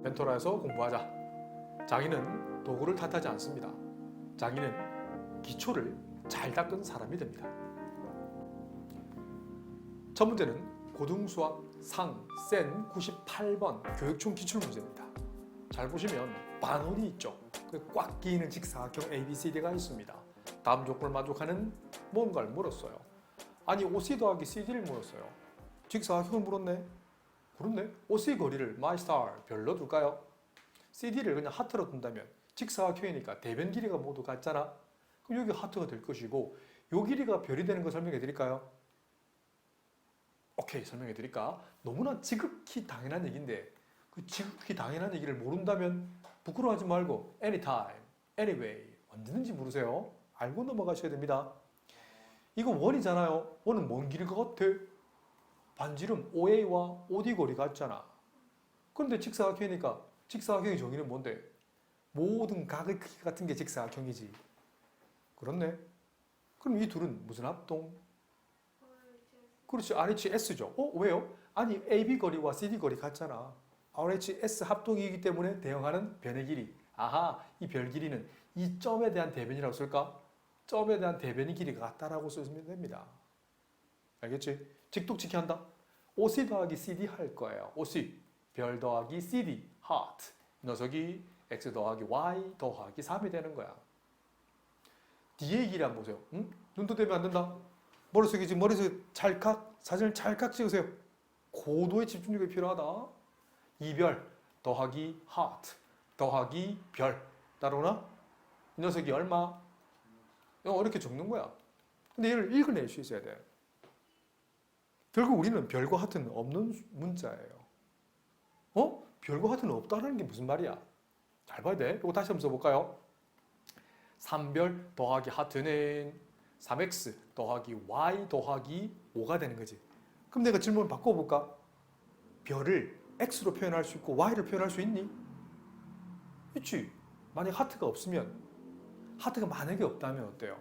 멘토라에서 공부하자. 자기는 도구를 탓하지 않습니다. 자기는 기초를 잘 닦은 사람이 됩니다. 첫 문제는 고등수학 상 센 98번 교육총 기출문제입니다. 잘 보시면 반원이 있죠. 꽉 끼이는 직사각형 ABCD가 있습니다. 다음 조건을 만족하는 뭔가를 물었어요. 아니 OC 더하기 CD를 물었어요. 직사각형을 물었네. 그렇네. OC 거리를 마이스타र 별로 둘까요? CD를 그냥 하트로 둔다면 직사각형이니까 대변 길이가 모두 같잖아. 그럼 여기 하트가 될 것이고 요 길이가 별이 되는 거 설명해 드릴까요? 오케이, 설명해 드릴까? 너무나 지극히 당연한 얘기인데 그 지극히 당연한 얘기를 모른다면 부끄러워하지 말고 anytime, anyway 언제든지 물으세요. 알고 넘어가셔야 됩니다. 이거 원이잖아요. 원은 뭔 길일 것 같아? 반지름 OA와 OD 거리 같잖아. 그런데 직사각형이니까 직사각형의 정의는 뭔데? 모든 각의 크기 같은 게 직사각형이지. 그렇네. 그럼 이 둘은 무슨 합동? 그렇지, RHS죠. 왜요? 아니 AB 거리와 CD 거리 같잖아. RHS 합동이기 때문에 대응하는 변의 길이. 아하, 이 별 길이는 이 점에 대한 대변이라고 쓸까? 점에 대한 대변의 길이가 같다라고 쓰시면 됩니다. 알겠지? 직독직히 한다. OC 더하기 CD 할 거예요. OC, 별 더하기 CD, heart. 이 녀석이 X 더하기 Y 더하기 3이 되는 거야. D의 길이 한번 보세요. 응? 눈도 떼면 안 된다. 머릿속에 지금 머릿속에 찰칵, 사진을 찰칵 찍으세요. 고도의 집중력이 필요하다. 이별 더하기 heart 더하기 별. 따라오나? 이 녀석이 얼마? 이렇게 적는 거야. 근데 얘를 읽어낼 수 있어야 돼. 결국 우리는 별과 하트는 없는 문자예요. 별과 하트는 없다는 게 무슨 말이야? 잘 봐야 돼. 이거 다시 한번 써볼까요? 3별 더하기 하트는 3x 더하기 y 더하기 5가 되는 거지. 그럼 내가 질문을 바꿔볼까? 별을 x로 표현할 수 있고 y를 표현할 수 있니? 있지. 만약 하트가 없으면, 하트가 만약에 없다면 어때요?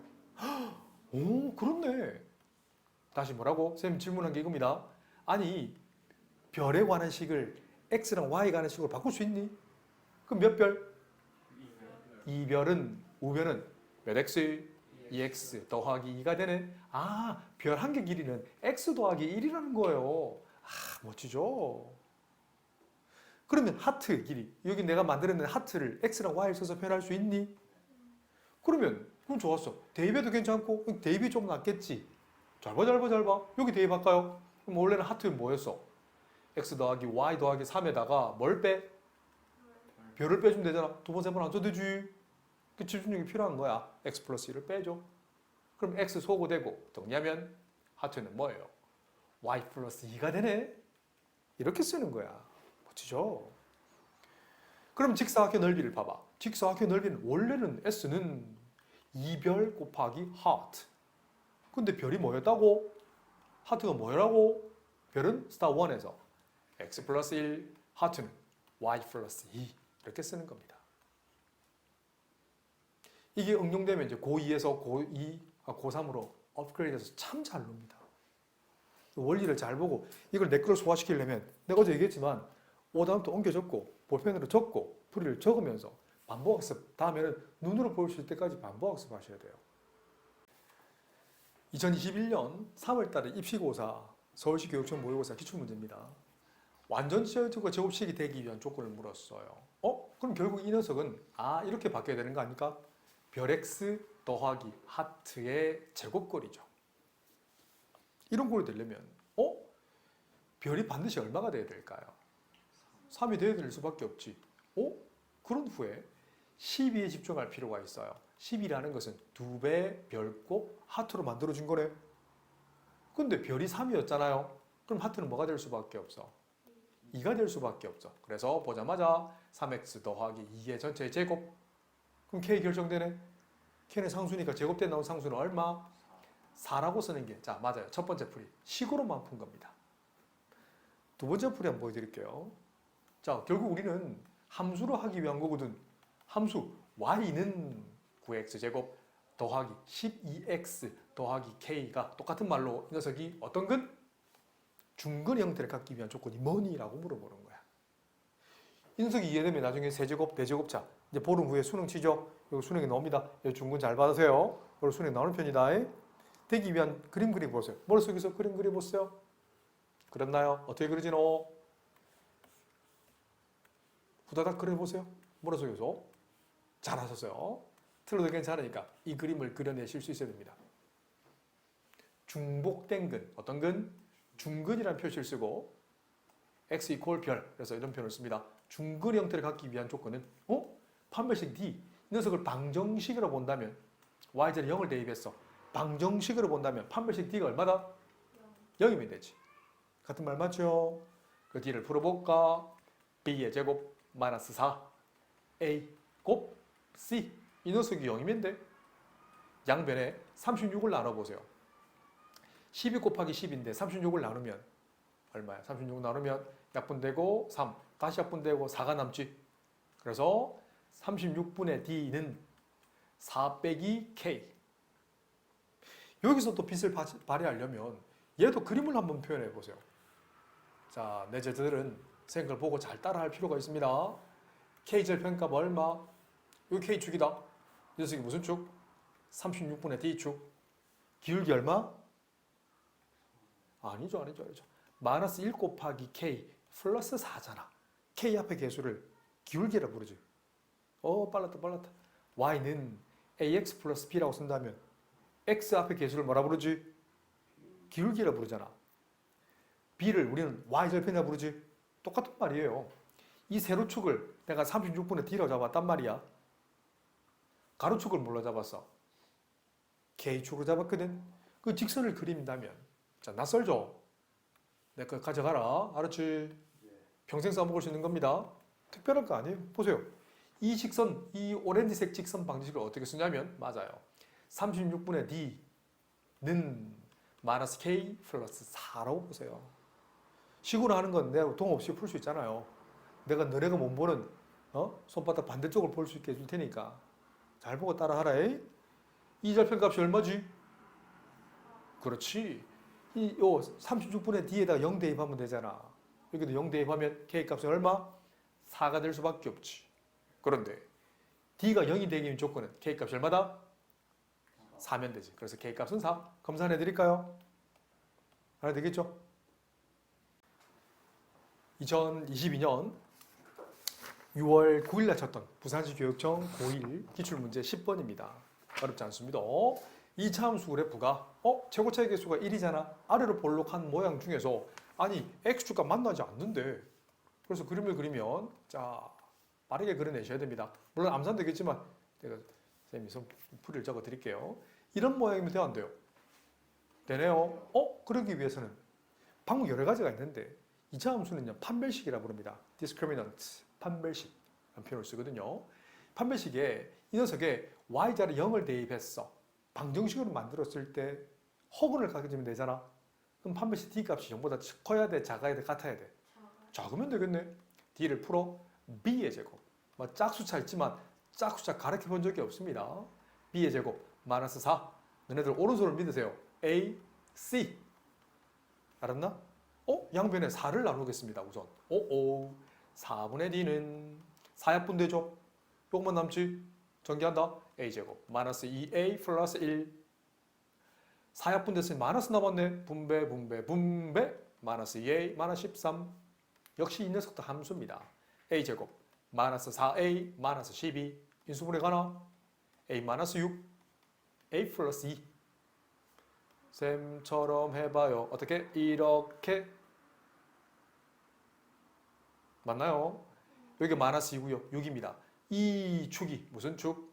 오, 그렇네. 다시 뭐라고? 선생님 질문한 게 이겁니다. 아니, 별에 관한 식을 x랑 y에 관한 식으로 바꿀 수 있니? 그럼 몇 별? 2별은, 우별은 몇 x? 2x 더하기 2가 되네. 아, 별 한 개 길이는 x 더하기 1이라는 거예요. 아, 멋지죠? 그러면 하트 길이, 여기 내가 만들어낸 하트를 x랑 y를 써서 표현할 수 있니? 그러면 그럼 좋았어. 대입해도 괜찮고 대입이 좀 낫겠지. 잘 봐, 잘 봐, 잘 봐. 여기 대입할까요? 그럼 원래는 하트는 뭐였어? x 더하기 y 더하기 3에다가 뭘 빼? 별을 빼주면 되잖아. 두 번, 세 번 안 써도 되지. 그 집중력이 필요한 거야. x 플러스 1을 빼줘. 그럼 x 소거되고 정리하면 하트는 뭐예요? y 플러스 2가 되네. 이렇게 쓰는 거야. 멋지죠? 그럼 직사각형 넓이를 봐봐. 직사각형 넓이는 원래는 s는 2별 곱하기 heart. 근데 별이 뭐였다고? 하트가 뭐라고? 별은 스타 1에서 x 플러스 1, 하트는 y 플러스 2 이렇게 쓰는 겁니다. 이게 응용되면 이제 고2에서 고2, 고3으로 업그레이드해서 참 잘 놉니다. 원리를 잘 보고 이걸 내 거로 소화시키려면 내가 어제 얘기했지만 오다음부터 옮겨 적고 볼펜으로 적고 풀이를 적으면서 반복학습, 다음에는 눈으로 볼 수 있을 때까지 반복학습 하셔야 돼요. 2021년 3월달에 입시고사 서울시 교육청 모의고사 기출문제입니다. 완전치와 제곱식이 되기 위한 조건을 물었어요. 그럼 결국 이 녀석은 이렇게 바뀌어야 되는 거 아닙니까? 별 x 더하기 하트의 제곱꼴이죠. 이런 꼴이 되려면 별이 반드시 얼마가 돼야 될까요? 3이 돼야 될 수밖에 없지. 그런 후에 12에 집중할 필요가 있어요. 12라는 것은 2배 별곱 하트로 만들어진 거네. 근데 별이 3이었잖아요. 그럼 하트는 뭐가 될 수밖에 없어? 2가 될 수밖에 없어. 그래서 보자마자 3x 더하기 2의 전체 제곱. 그럼 k 결정되네. k는 상수니까 제곱대 나온 상수는 얼마? 4라고 쓰는 게, 자, 맞아요. 첫 번째 풀이. 식으로만 푼 겁니다. 두 번째 풀이 한번 보여드릴게요. 자, 결국 우리는 함수로 하기 위한 거거든. 함수 y는 9x제곱 더하기 12x 더하기 k가 똑같은 말로 이 녀석이 어떤 근? 중근 형태를 갖기 위한 조건이 뭐니? 라고 물어보는 거야. 이 녀석이 이해되면 나중에 세제곱, 대제곱자 이제 보름 후에 수능 치죠. 여기 수능이 나옵니다. 여기 중근 잘 받으세요. 오늘 수능 나오는 편이다. 되기 위한 그림 그려보세요. 머릿속에서 그림 그려보세요. 그렸나요? 어떻게 그려지노? 후다닥 그려보세요. 머릿속에서. 잘하셨어요. 틀려도 괜찮으니까 이 그림을 그려내실 수 있어야 됩니다. 중복된 근, 어떤 근? 중근이라는 표시를 쓰고 x 이퀄 별, 그래서 이런 표현을 씁니다. 중근 형태를 갖기 위한 조건은 판별식 D, 이 녀석을 방정식으로 본다면 y자리 0을 대입했어. 방정식으로 본다면 판별식 D가 얼마다? 0이면 되지. 같은 말 맞죠? 그 D를 풀어볼까? B의 제곱 마이너스 4 A 곱 C, 이 녀석이 0이면 돼. 양변에 36을 나눠보세요. 12 곱하기 10인데 36을 나누면 얼마야? 36 나누면 약분되고 3, 다시 약분되고 4가 남지. 그래서 36분의 D는 4 빼기 K. 여기서 또 빛을 발휘하려면 얘도 그림을 한번 표현해 보세요. 자, 내 제자들은 선생님 걸 보고 잘 따라할 필요가 있습니다. K절 평값 얼마? 여기 K축이다. 이 녀석이 무슨 축? 36분의 D축. 기울기 얼마? 아니죠. 마이너스 1 곱하기 K 플러스 4잖아. K 앞에 개수를 기울기라 부르지. 빨랐다. Y는 AX 플러스 B라고 쓴다면 X 앞에 개수를 뭐라 부르지? 기울기라 부르잖아. B를 우리는 Y절편이라 부르지. 똑같은 말이에요. 이 세로축을 내가 36분의 D라고 잡았단 말이야. 가로축을 뭘로 잡았어? K축으로 잡았거든. 그 직선을 그린다면 자, 낯설죠? 내 거 가져가라. 알았지? 평생 써먹을 수 있는 겁니다. 특별한 거 아니에요. 보세요. 이 직선, 이 오렌지색 직선 방정식을 어떻게 쓰냐면 맞아요. 36분의 D는 마이너스 K 플러스 4라고 보세요. 식으로 하는 건 내가 동 없이 풀 수 있잖아요. 내가 너네가 못 보는 손바닥 반대쪽을 볼 수 있게 해줄 테니까 잘 보고 따라하라. 이 절편값이 얼마지? 그렇지. 이 36분의 D에다가 0 대입하면 되잖아. 여기도 0 대입하면 K값이 얼마? 4가 될 수밖에 없지. 그런데 D가 0이 되기 위한 조건은 K값이 얼마다? 4면 되지. 그래서 K값은 4. 검사해 드릴까요? 알아 되겠죠? 2022년 6월 9일 날 쳤던 부산시 교육청 고1 기출문제 10번입니다. 어렵지 않습니다. 이 차함수 그래프가 최고차의 개수가 1이잖아. 아래로 볼록한 모양 중에서 아니 X축과 만나지 않는데 그래서 그림을 그리면 자 빠르게 그려내셔야 됩니다. 물론 암산 되겠지만 제가 선생님이 풀이를 적어 드릴게요. 이런 모양이면 돼요 안 돼요? 되네요. 그러기 위해서는 방법 여러 가지가 있는데 이 차함수는요 판별식이라고 부릅니다. discriminant 판별식 라는 표현을 쓰거든요. 판별식에 이 녀석에 y자리 0을 대입했어. 방정식으로 만들었을 때 허근을 가져주면 되잖아. 그럼 판별식 D 값이 0보다 커야 돼? 작아야 돼? 같아야 돼? 작으면 되겠네. D를 풀어 B의 제곱. 짝수차 있지만 짝수차 가르쳐 본 적이 없습니다. B의 제곱 마이너스 4. 너네들 오른손을 믿으세요. A, C. 알았나? 양변에 4를 나누겠습니다. 우선. 4분의 D는 4약분 되죠? 요것만 남지? 전개한다. A제곱 마이너스 2A 플러스 1. 4약분 됐으니 마이너스 남았네. 분배 마이너스 2A 마이너스 13. 역시 이 녀석도 함수입니다. A제곱 마이너스 4A 마이너스 12. 인수분해 가나? A 마이너스 6 A 플러스 2. 쌤처럼 해봐요. 어떻게? 이렇게 맞나요? 여기 마이너스 2고요. 6입니다. 이 축이 무슨 축?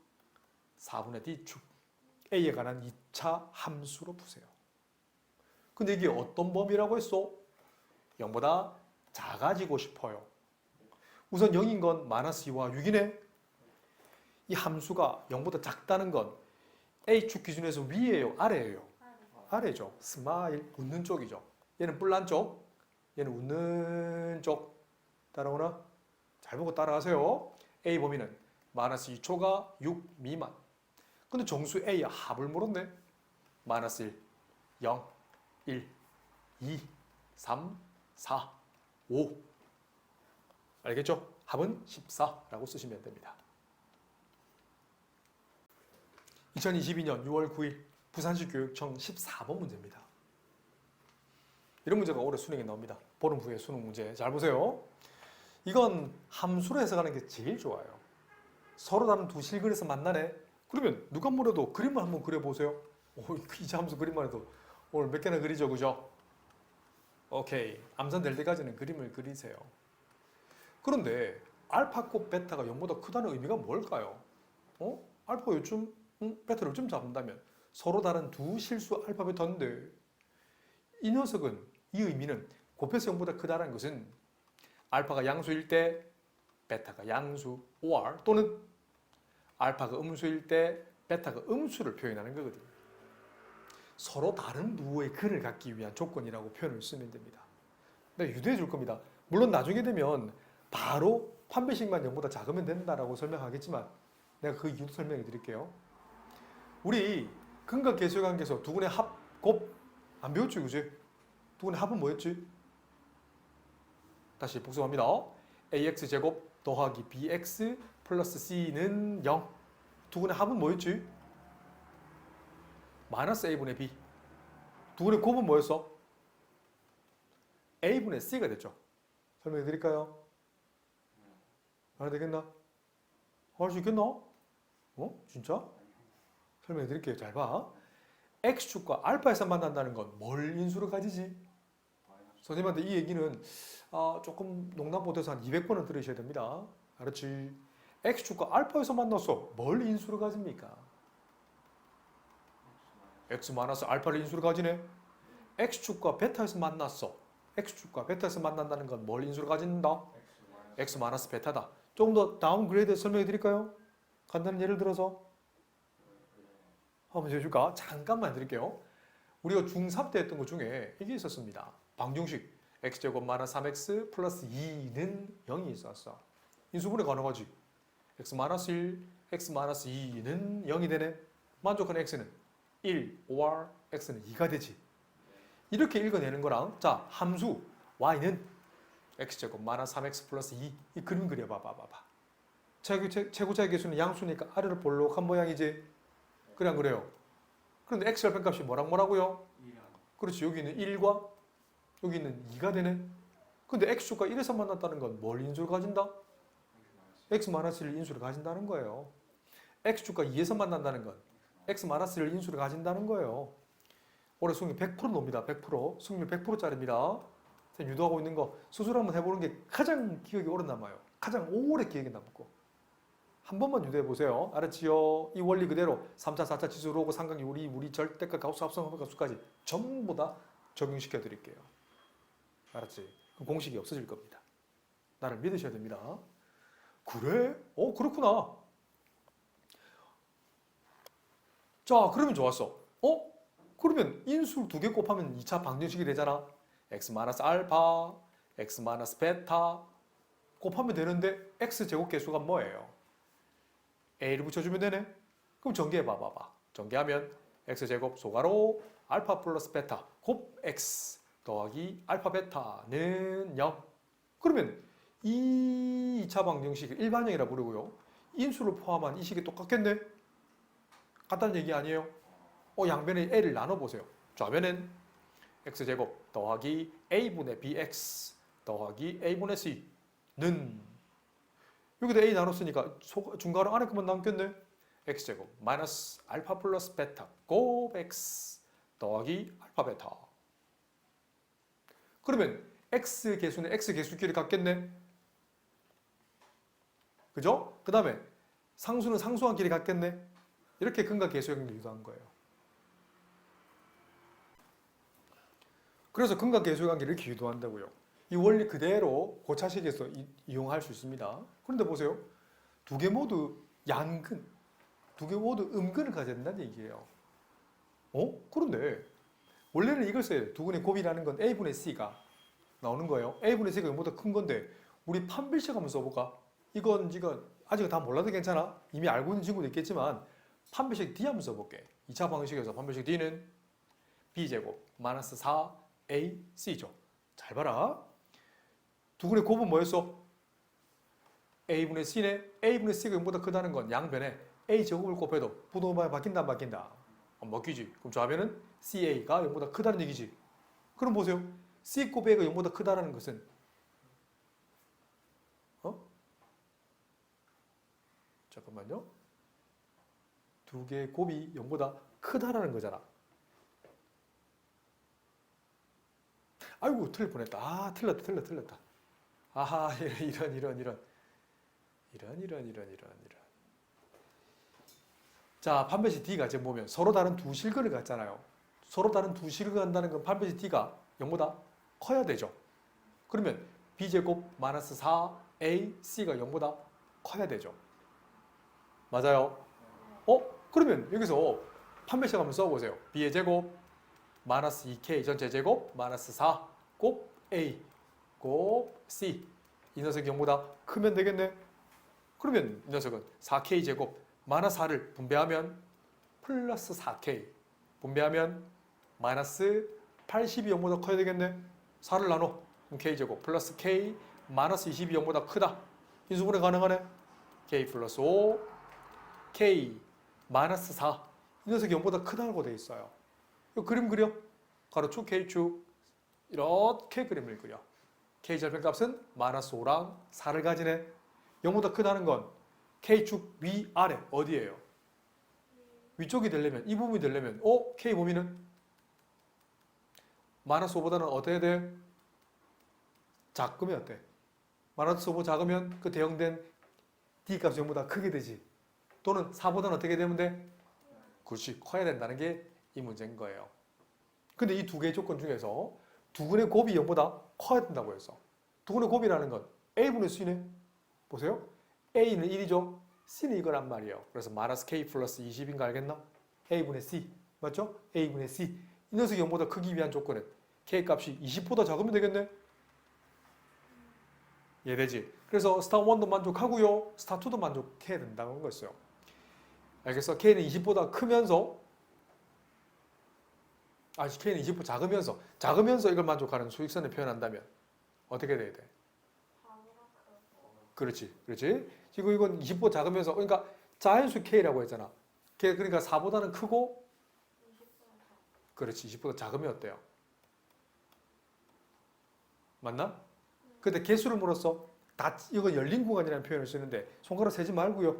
4분의 D축. A에 관한 2차 함수로 푸세요. 근데 이게 어떤 범위라고 했어? 0보다 작아지고 싶어요. 우선 0인 건 마이너스 2와 6이네. 이 함수가 0보다 작다는 건 A축 기준에서 위에요? 아래예요? 아래죠. 스마일, 웃는 쪽이죠. 얘는 뿔난 쪽, 얘는 웃는 쪽. 따라오나? 잘 보고 따라하세요. A 범위는 마이너스 2초가 6 미만. 근데 정수 A의 합을 물었네. 마이너스 1, 0, 1, 2, 3, 4, 5. 알겠죠? 합은 14라고 쓰시면 됩니다. 2022년 6월 9일 부산시 교육청 14번 문제입니다. 이런 문제가 올해 수능에 나옵니다. 보름 후에 수능 문제 잘 보세요. 이건 함수로 해석하는 게 제일 좋아요. 서로 다른 두 실근에서 만나네. 그러면 누가 뭐래도 그림을 한번 그려보세요. 이제 함수 그림만 해도 오늘 몇 개나 그리죠, 그죠? 오케이, 암산될 때까지는 그림을 그리세요. 그런데 알파곱 베타가 0보다 크다는 의미가 뭘까요? 알파가 요즘 베타를 요즘 잡는다면 서로 다른 두 실수 알파 베타인데 이 녀석은 이 의미는 곱해서 0보다 크다는 것은 알파가 양수일 때 베타가 양수 or 또는 알파가 음수일 때 베타가 음수를 표현하는 거거든요. 서로 다른 부호의 근을 갖기 위한 조건이라고 표현을 쓰면 됩니다. 내가 유도해 줄 겁니다. 물론 나중에 되면 바로 판별식만 0보다 작으면 된다라고 설명하겠지만 내가 그 이유도 설명해 드릴게요. 우리 근과 계수의 관계에서 두근의 합, 곱 안 배웠지, 그지? 두근의 합은 뭐였지? 다시 복습합니다. ax제곱 더하기 bx 플러스 c는 0. 두근의 합은 뭐였지? 마이너스 a분의 b. 두근의 곱은 뭐였어? a분의 c가 됐죠. 설명해 드릴까요? 안 되겠나? 할 수 있겠나? 진짜? 설명해 드릴게요. 잘 봐. x축과 알파에서 만난다는 건 뭘 인수로 가지지? 선생님한테 이 얘기는 조금 농담 못해서 한 200번은 들으셔야 됩니다. 알았지? x축과 알파에서 만났어. 뭘 인수로 가집니까? x 마이너스 알파를 인수로 가지네. x축과 베타에서 만났어. x축과 베타에서 만난다는 건 뭘 인수로 가진다? x 마이너스 베타다. 조금 더 다운그레이드 설명해 드릴까요? 간단한 예를 들어서 한번 해줄까? 잠깐만 드릴게요. 우리가 중3 때 했던 것 중에 이게 있었습니다. 방정식 x제곱 마이너스 3x 플러스 2는 0이 있었어. 인수분해 가능하지. x 마이너스 1, x 마이너스 2는 0이 되네. 만족한 x는 1 or x는 2가 되지. 이렇게 읽어내는 거랑 자 함수 y는 x제곱 마이너스 3x 플러스 2 이 그림 그려봐 봐봐. 최고차의 개수는 양수니까 아래로 볼록한 모양이지. 그래 안 그래요? 그런데 x의 변값이 뭐라고요? 2랑. 그렇지. 여기는 1과 여기는 2가 되네. 근데 x축과 1에서 만났다는 건 뭘 인수를 가진다? x-1 인수를 가진다는 거예요. x축과 2에서 만난다는 건 x-1 인수를 가진다는 거예요. 올해 승률 100% 놉니다. 100%. 승률 100%짜리입니다. 유도하고 있는 거 스스로 한번 해보는 게 가장 기억이 오래 남아요. 가장 오래 기억에 남고. 한 번만 유도해 보세요. 알았지요? 이 원리 그대로 3차, 4차 지수로 오고 삼각이 우리 절대값, 가우스 합성 값수까지 전부 다 적용시켜 드릴게요. 알았지? 그럼 공식이 없어질 겁니다. 나를 믿으셔야 됩니다. 그래? 그렇구나. 자, 그러면 좋았어. 그러면 인수 두 개 곱하면 2차 방정식이 되잖아. x-알파, x-베타 곱하면 되는데 x제곱 개수가 뭐예요? a를 붙여주면 되네. 그럼 전개해봐 봐봐. 전개하면 x제곱 소가로 알파 플러스 베타 곱 x 더하기 알파 베타는 0. 그러면 이 2차 방정식을 일반형이라 부르고요. 인수를 포함한 이 식이 똑같겠네. 간단한 얘기 아니에요? 양변에 a를 나눠보세요. 좌변엔 x제곱 더하기 a분의 bx 더하기 a분의 c는 여기다 a 나눴으니까 중괄호 안에 그만 남겠네. x제곱 마이너스 알파 플러스 베타 곱 x 더하기 알파 베타. 그러면 x 개수는 x 개수끼리 같겠네. 그죠? 그 다음에 상수는 상수와 길이 같겠네. 이렇게 근과 계수의 관계를 유도한 거예요. 그래서 근과 계수의 관계를 이렇게 유도한다고요. 이 원리 그대로 고차식에서 이용할 수 있습니다. 그런데 보세요. 두 개 모두 양근, 두 개 모두 음근을 가져야 된다는 얘기예요. 그런데 원래는 이걸 써야 돼요. 두 근의 곱이라는 건 a분의 c가 나오는 거예요. a분의 c가 이거보다 큰 건데 우리 판별식 한번 써볼까? 이건 아직 다 몰라도 괜찮아. 이미 알고 있는 친구도 있겠지만 판별식 D 한번 써볼게. 2차 방식에서 판별식 D는 b제곱 마이너스 4ac죠. 잘 봐라. 두 근의 곱은 뭐였어? a분의 c네. a분의 c가 0보다 크다는 건 양변에 a제곱을 곱해도 부동반이 바뀐다 안 바뀐다? 안 바뀌지. 그럼 좌변은 ca가 0보다 크다는 얘기지. 그럼 보세요. c 곱 a가 0보다 크다는 것은 잠깐만요. 두 개의 곱이 0보다 크다라는 거잖아. 아이고 틀릴 뻔했다. 아 틀렸다. 아하 이런. 자 반드시 D가 지금 보면 서로 다른 두 실근을 갖잖아요. 서로 다른 두 실근을 갖는다는 건 반드시 D가 0보다 커야 되죠. 그러면 B제곱 마이너스 4AC가 0보다 커야 되죠. 맞아요? 그러면 여기서 판별식 한번 써보세요. B의 제곱 마이너스 2K 전체 제곱 마이너스 4 곱 A 곱 C 이 녀석이 0보다 크면 되겠네. 그러면 이 녀석은 4K 제곱 마이너스 4를 분배하면 플러스 4K 분배하면 마이너스 80이 0보다 커야 되겠네. 4를 나눠 그럼 K 제곱 플러스 K 마이너스 20이 0보다 크다. 인수분해 가능하네. K 플러스 5 K 마이너스 4 이 녀석이 0보다 크다고 돼 있어요. 이 그림 그려. 가로축 K축 이렇게 그림을 그려. K 절편값은 마이너스 5랑 4를 가지네. 0보다 크다는 건 K축 위 아래 어디예요? 위쪽이 되려면 이 부분이 되려면 K 범위는 마이너스 5보다는 어떻게 돼? 작으면 어때? 마이너스 5보다 작으면 그 대응된 D 값이 0보다 크게 되지. 또는 4보다는 어떻게 되면 돼? 그렇지. 커야 된다는 게 이 문제인 거예요. 근데 이 두 개의 조건 중에서 두 근의 곱이 0보다 커야 된다고 했어. 두 근의 곱이라는 건 A분의 C네. 보세요. A는 1이죠. C는 이거란 말이에요. 그래서 마이너스 K 플러스 20인 거 알겠나? A분의 C. 맞죠? A분의 C. 이 녀석이 0보다 크기 위한 조건은 K 값이 20보다 작으면 되겠네? 이해되지? 그래서 스타 1도 만족하고요. 스타 2도 만족해야 된다는 거였어요. 알겠어? K는 20보다 크면서 K는 20보다 작으면서 이걸 만족하는 수직선을 표현한다면 어떻게 돼야 돼? 그렇지. 지금 이건 20보다 작으면서 그러니까 자연수 K라고 했잖아. 그러니까 4보다는 크고 그렇지. 20보다 작으면 어때요? 맞나? 근데 개수를 물었어. 이거 열린 구간이라는 표현을 쓰는데 손가락 세지 말고요.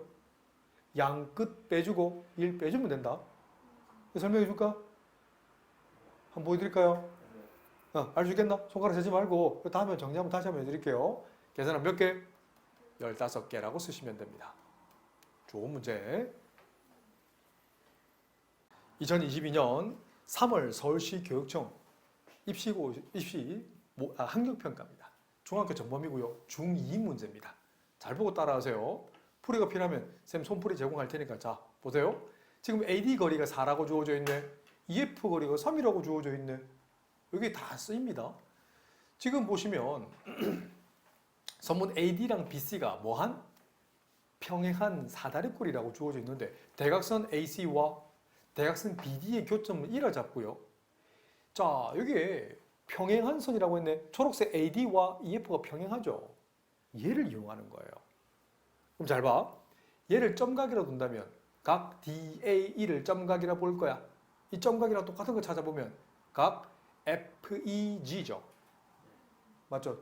양 끝 빼주고 1 빼주면 된다. 설명해 줄까? 한번 보여드릴까요? 알 수 있겠나? 손가락 세지 말고 다음에 정리하면 다시 한번 해드릴게요. 계산은 몇 개? 15개라고 쓰시면 됩니다. 좋은 문제. 2022년 3월 서울시 교육청 입시 학력평가입니다. 중학교 전범이고요. 중2 문제입니다. 잘 보고 따라하세요. 풀이가 필요하면 쌤 손풀이 제공할 테니까 자 보세요. 지금 AD 거리가 4라고 주어져 있네. EF 거리가 3이라고 주어져 있네. 여기 다 쓰입니다. 지금 보시면 선문 AD랑 BC가 뭐한? 평행한 사다리꼴이라고 주어져 있는데 대각선 AC와 대각선 BD의 교점을 1을 잡고요. 자 여기에 평행한 선이라고 했네. 초록색 AD와 EF가 평행하죠. 얘를 이용하는 거예요. 그럼 잘 봐. 얘를 점각이라 둔다면 각 DAE를 점각이라 볼 거야. 이 점각이랑 똑같은 거 찾아보면 각 FEG죠. 맞죠?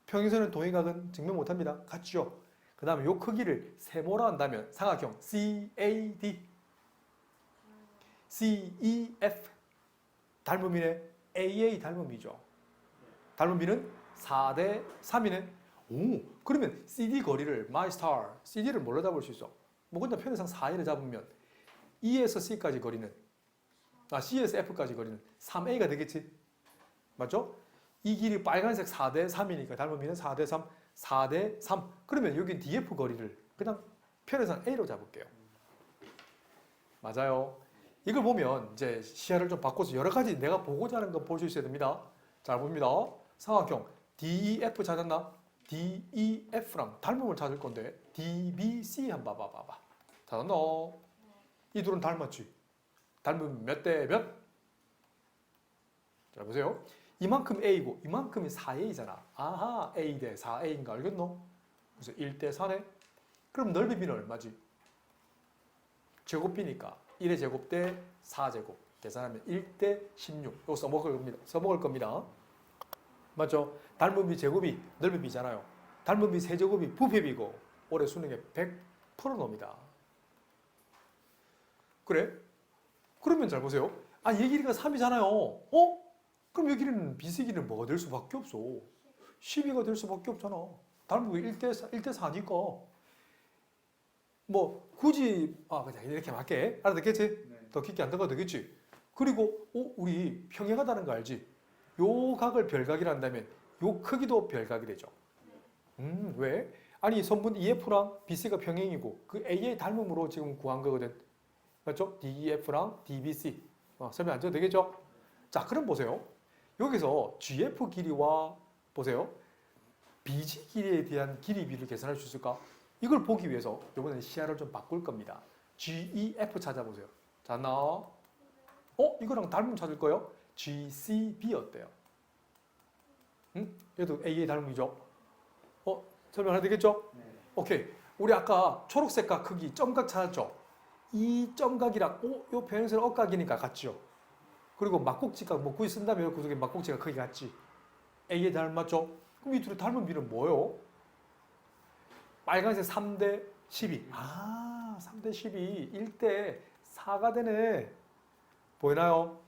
평행선의 동의각은 증명 못합니다. 같죠? 그 다음에 이 크기를 세모라 한다면 삼각형 CAD, CEF 닮음이네. AA 닮음이죠. 닮음비는 4대 3이네. 그러면 CD 거리를 MyStar, CD를 뭘로 잡을 수 있어? 뭐 그냥 편의상 4A를 잡으면 E에서 C까지 거리는 C에서 F까지 거리는 3A가 되겠지? 맞죠? 이 길이 빨간색 4대 3이니까 닮음비는 4대 3, 4대 3. 그러면 여기 DF 거리를 그냥 편의상 A로 잡을게요. 맞아요. 이걸 보면 이제 시야를 좀 바꿔서 여러 가지 내가 보고자 하는 거 볼 수 있어야 됩니다. 잘 봅니다. 삼각형 DEF 찾았나? DEF랑 닮음을 찾을 건데 DBC 한번 봐봐. 찾았나? 이 둘은 닮았지? 닮음 몇 대 몇? 자 보세요. 이만큼 A고 이만큼이 4A잖아. 아하 A 대 4A인 거 알겠노? 그래서 1대 4네. 그럼 넓이 B는 얼마지? 제곱비니까 1의 제곱 대 4제곱 계산하면 1대 16. 이거 써먹을 겁니다. 맞죠? 닮은 B 제곱이 넓이 B잖아요. 닮은 B 세제곱이 부피 B고 올해 수능에 100% 나옵니다. 그래? 그러면 잘 보세요. 아, 얘 길이가 3이잖아요. 어? 그럼 여기 길이는 B의 길이는 뭐가 될 수밖에 없어. 12가 될 수밖에 없잖아. 닮은 B 1대 4니까. 뭐 굳이 그냥 이렇게 맞게 알아듣겠지? 네. 더 깊게 안 들어가도 되겠지? 그리고 우리 평행하다는 거 알지? 요 각을 별각이라 한다면 요 크기도 별각이 되죠. 왜? 아니 선분 EF랑 BC가 평행이고 그 A의 닮음으로 지금 구한 거거든. 맞죠? DEF랑 DBC 설명 안 줘도 되겠죠? 자, 그럼 보세요. 여기서 GF 길이와 보세요. BG 길이에 대한 길이 비를 계산할 수 있을까? 이걸 보기 위해서 이번에는 시야를 좀 바꿀 겁니다. GEF 찾아보세요. 자, 나와. 이거랑 닮음 찾을 거예요? GCB 어때요? 응? 얘도 A의 닮음이죠? 설명해야 되겠죠? 네. 오케이. 우리 아까 초록색각 크기 점각 찾았죠? 이 점각이랑 요 평행선 억각이니까 같죠? 그리고 막곡지각 뭐 굳이 쓴다면 그 속에 막곡지각 크기 같지? A에 닮았죠? 그럼 이 둘이 닮은 비는 뭐예요? 빨간색 3대 12. 3대 12. 1대 4가 되네. 보이나요?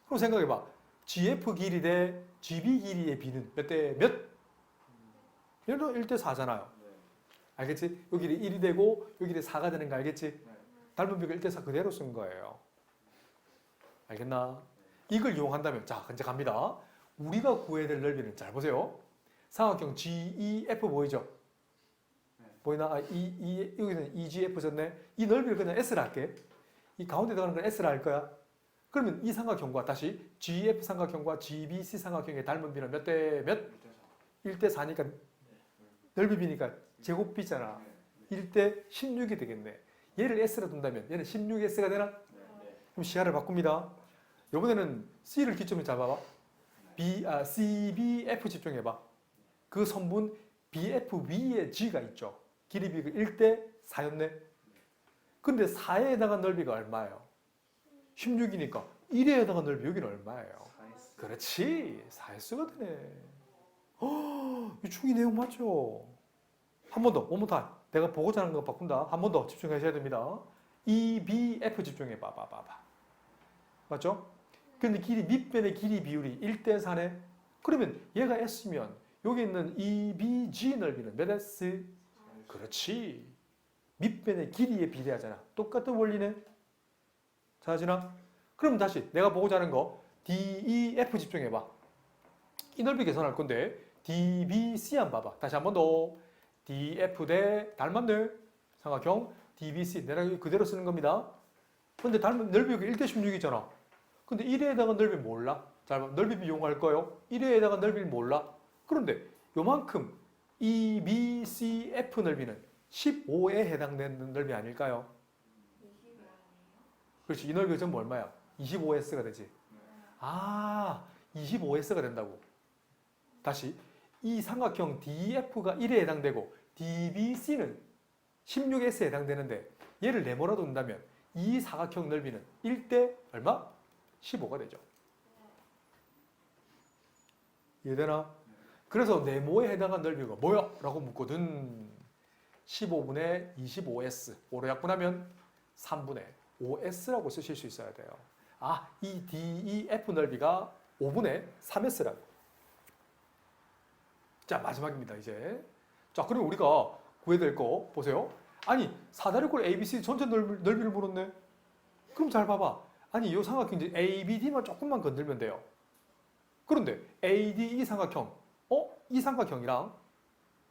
그럼 생각해봐. GF 길이 대 GB 길이의 비는 몇 대 몇? 얘도 1대 4잖아요. 알겠지? 여기 1이 되고 여기 4가 되는 거 알겠지? 닮은 비가 1대 4 그대로 쓴 거예요. 알겠나? 이걸 이용한다면 자, 이제 갑니다. 우리가 구해야 될 넓이는 잘 보세요. 삼각형 GEF 보이죠? 보이나? 여기는 EGF 썼네. 이 넓이를 그냥 S라 할게. 이 가운데 들어가는 건 S라 할 거야. 그러면 이 삼각형과 다시 GF 삼각형과 GBC 삼각형의 닮은 비는 몇 대 몇? 1대 4니까 넓이 비니까 제곱 비잖아. 1대 16이 되겠네. 얘를 S라 둔다면 얘는 16S가 되나? 그럼 시야를 바꿉니다. 이번에는 C를 기점으로 잡아봐. CBF 집중해봐. 그 선분 BFV에 G가 있죠. 길이 비가 1대 4였네. 근데 4에 해당한 넓이가 얼마예요? 16이니까 1에 해당한 넓이 여기는 얼마예요? 4S. 그렇지. 4S가 되네. 이 충이 내용 맞죠? 한 번 더, one more time. 내가 보고자 하는 거 바꾼다. 한 번 더 집중하셔야 됩니다. EBF 집중해봐. 맞죠? 근데 길이 밑변의 길이 비율이 1대 4네. 그러면 얘가 S면 여기 있는 EBG 넓이는 몇 S? 그렇지. 밑변의 길이에 비례하잖아. 똑같은 원리네. 자진아. 그럼 다시 내가 보고자 하는 거 DEF 집중해봐. 이 넓이 계산할 건데 DBC 한번 봐봐. 다시 한 번 더. DF 대 닮았네. 삼각형 DBC. 내가 그대로 쓰는 겁니다. 근데 닮은 넓이 여기 1대 16이잖아. 근데 1에 해당한 넓이 몰라? 자, 넓이 비용할 거예요. 1에 해당한 넓이를 몰라? 그런데 요만큼 EBCF 넓이는 15에 해당되는 넓이 아닐까요? 25원이에요? 그렇지. 이 넓이 전부 얼마야? 25S가 되지. 25S가 된다고. 다시 이 삼각형 DF가 1에 해당되고 DBC는 16S에 해당되는데 얘를 네모라 둔다면 이 사각형 넓이는 1대 얼마? 15가 되죠. 이해되나? 그래서 네모에 해당한 넓이가 뭐야? 라고 묻거든. 15분의 25S. 5로 약분하면 3분의 5S라고 쓰실 수 있어야 돼요. 이 DEF 넓이가 5분의 3S라고. 자, 마지막입니다, 이제. 자, 그럼 우리가 구해야 될 거 보세요. 아니, 사다리꼴 ABC 전체 넓이를 물었네. 그럼 잘 봐봐. 아니, 이 삼각형 이제 ABD만 조금만 건들면 돼요. 그런데 ADE 삼각형, 이 삼각형이랑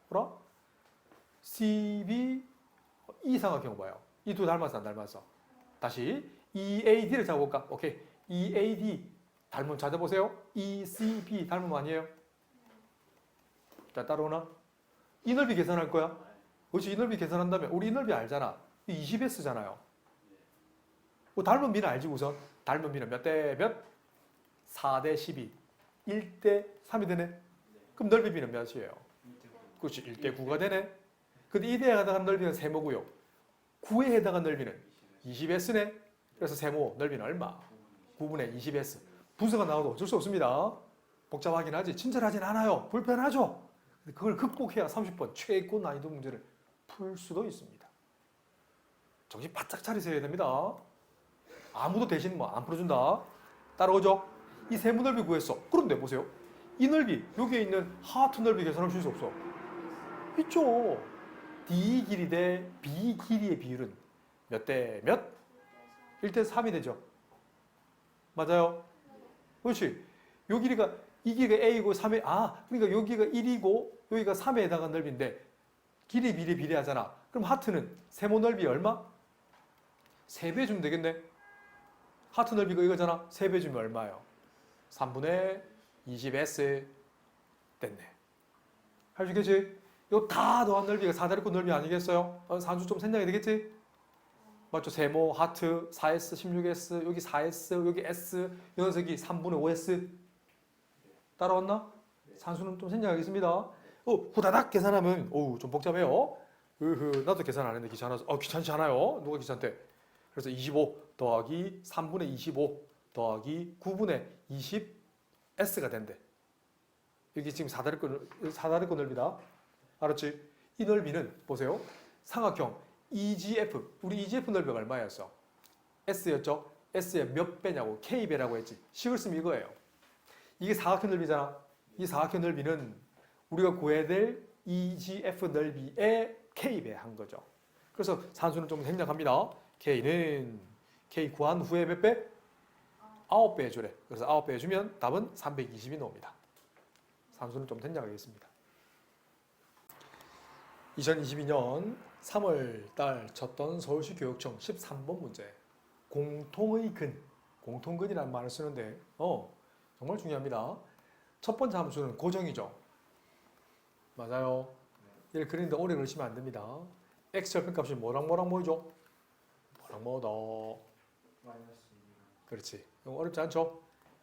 뭐라? CB 이 삼각형 봐요. 이 두 닮았어, 안 닮았어? 다시 EAD를 잡아볼까? 오케이. EAD 닮음 찾아보세요. ECB 닮음 아니에요? 자, 따라오나? 이 넓이 계산할 거야? 그렇지, 이 넓이 계산한다면 우리 이 넓이 알잖아. 20S잖아요. 닮은 비는 알지 우선? 닮은 비는 몇 대 몇? 4대 12. 1대 3이 되네. 그럼 넓이 비는 몇이에요? 그렇지, 1대 9가 되네. 근데 1에 해당하는 넓이는 세모고요. 9에 해당하는 넓이는 20S네. 그래서 세모 넓이는 얼마? 9분의 20S. 분수가 나와도 어쩔 수 없습니다. 복잡하긴 하지. 친절하진 않아요. 불편하죠. 그걸 극복해야 30번 최고 난이도 문제를 풀 수도 있습니다. 정신 바짝 차리셔야 됩니다. 아무도 대신 뭐 안 풀어준다. 따라오죠? 이 세모 넓이 구했어. 그런데 보세요. 이 넓이, 여기에 있는 하트 넓이 계산할 수 없어. 있죠. D 길이 대 B 길이의 비율은 몇 대 몇? 1대 3이 되죠. 맞아요? 그렇지. 요 길이가, 이 길이가 A이고 3에, 그러니까 여기가 1이고 여기가 3에 해당하는 넓이인데 길이 비례하잖아. 그럼 하트는 세모 넓이 얼마? 3배 주면 되겠네. 하트 넓이가 이거잖아. 3배 주면 얼마예요? 3분의 20S 됐네. 할 수 있겠지? 이거 다 더한 넓이가 사다리꼴 넓이 아니겠어요? 산수 좀 생략이 되겠지? 맞죠? 세모, 하트, 4S, 16S, 여기 4S, 여기 S, 이 녀석이 3분의 5S. 따라왔나? 산수는 좀 생략하겠습니다. 후다닥 계산하면, 좀 복잡해요. 나도 계산 안 했는데 귀찮아서. 귀찮지 않아요. 누가 귀찮대? 그래서 25 더하기 3분의 25 더하기 9분의 20S가 된대. 여기 지금 사다리꼴 넓이다. 알았지? 이 넓이는 보세요. 삼각형 EGF. 우리 EGF 넓이가 얼마였어? S였죠? S의 몇 배냐고 K배라고 했지. 식을 쓰면 이거예요. 이게 사각형 넓이잖아. 이 사각형 넓이는 우리가 구해야 될 EGF 넓이의 K배 한 거죠. 그래서 산수는 좀 생략합니다. K는 K 구한 후에 몇 배? 9배 해주래. 그래서 9배 해주면 답은 320이 나옵니다. 산수는 좀 생략하겠습니다. 2022년 3월 달 쳤던 서울시 교육청 13번 문제. 공통의 근. 공통근이라는 말을 쓰는데 정말 중요합니다. 첫 번째 함수는 고정이죠. 맞아요. 얘를 그리는데 오래 그리시면 안 됩니다. x 절편값이 뭐랑 뭐죠? 뭐랑 뭐더. 그렇지. 어렵지 않죠?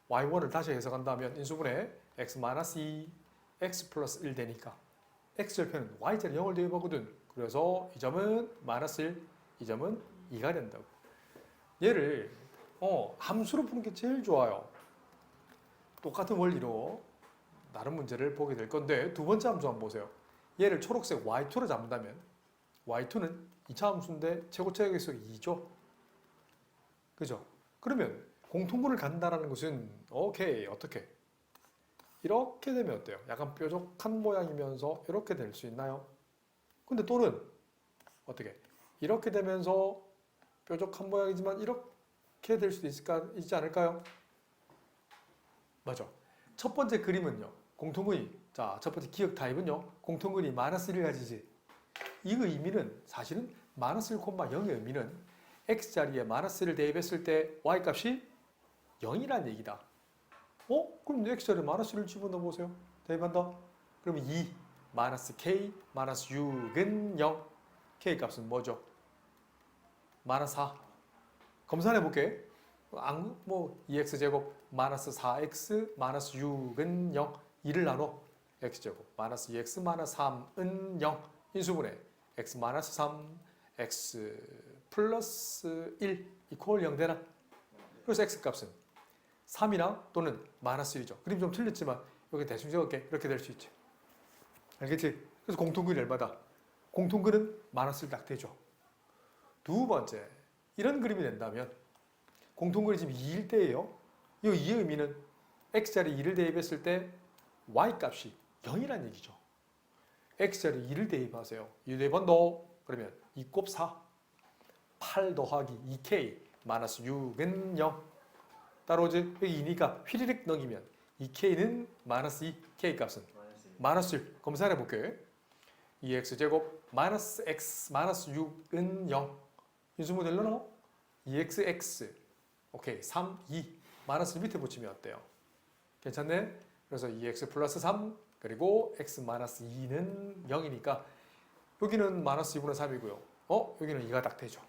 y1을 다시 해석한다면 인수분해 x-2 x 플러스 1 되니까 x 절편은 y자리 0을 대입하거든. 그래서 이 점은 마이너스 1, 이 점은 2가 된다고. 얘를 함수로 푸는 게 제일 좋아요. 똑같은 원리로 다른 문제를 보게 될 건데 두 번째 함수 한번 보세요. 얘를 초록색 y2로 잡는다면 y2는 2차 함수인데 최고차 계속이 2죠. 그죠? 그러면 공통분을 간다라는 것은 오케이 어떻게? 이렇게 되면 어때요? 약간 뾰족한 모양이면서 이렇게 될 수 있나요? 근데 또는 어떻게? 이렇게 되면서 뾰족한 모양이지만 이렇게 될 수도 있지 않을까요? 맞아. 첫 번째 그림은요. 공통근이. 자, 첫 번째 기억 타입은요. 공통근이 마이너스 1을 가지지. 이 의미는 사실은 마이너스 1, 0의 의미는 x자리에 마이너스 1을 대입했을 때 y값이 0이라는 얘기다. 그럼 x자리에 마이너스 1을 집어넣어 보세요. 대입한다. 그러면 2, 마이너스 k, 마이너스 6은 0. k 값은 뭐죠? 마이너스 4. 검사해 볼게. 2x제곱, 마이너스 4x, 마이너스 6은 0. 2를 나눠. x제곱, 마이너스 2x, 마이너스 3은 0. 인수분해. x 마이너스 3, x 플러스 1 이퀄 0 되나? 그래서 x값은 3이나 또는 마이너스 1이죠. 그림 좀 틀렸지만 여기 대충 적을게. 이렇게 될 수 있지. 알겠지? 그래서 공통근이 얼마다? 공통근은 마이너스 1 딱 되죠. 두 번째, 이런 그림이 된다면 공통근이 지금 2일 때예요. 이 2의 의미는 x자리 2를 대입했을 때 y값이 0이라는 얘기죠. x자리 2를 대입하세요. 2 4번 더. 그러면 2 곱 4. 8 더하기 2k 마이너스 6은 0. 따라오지? 여기 2니까 휘리릭 넘기면 2k는 마이너스 2. k 값은 마이너스 1. 검사해 볼게. 2x제곱 마이너스 x 마이너스 6은 0. 인수모델로 넣어. 2xx. 오케이. 3, 2. 마이너스 밑에 붙이면 어때요? 괜찮네? 그래서 2x 플러스 3 그리고 x 마이너스 2는 0이니까 여기는 마이너스 2분의 3이고요. 여기는 2가 딱 되죠.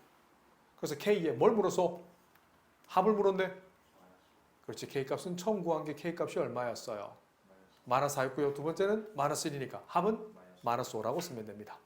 그래서 k에 뭘 물었어? 합을 물었네. 그렇지. k값은 처음 구한 게 k값이 얼마였어요? 마이너스 4였고요. 두 번째는 마이너스 1이니까 합은 마이너스 5라고 쓰면 됩니다.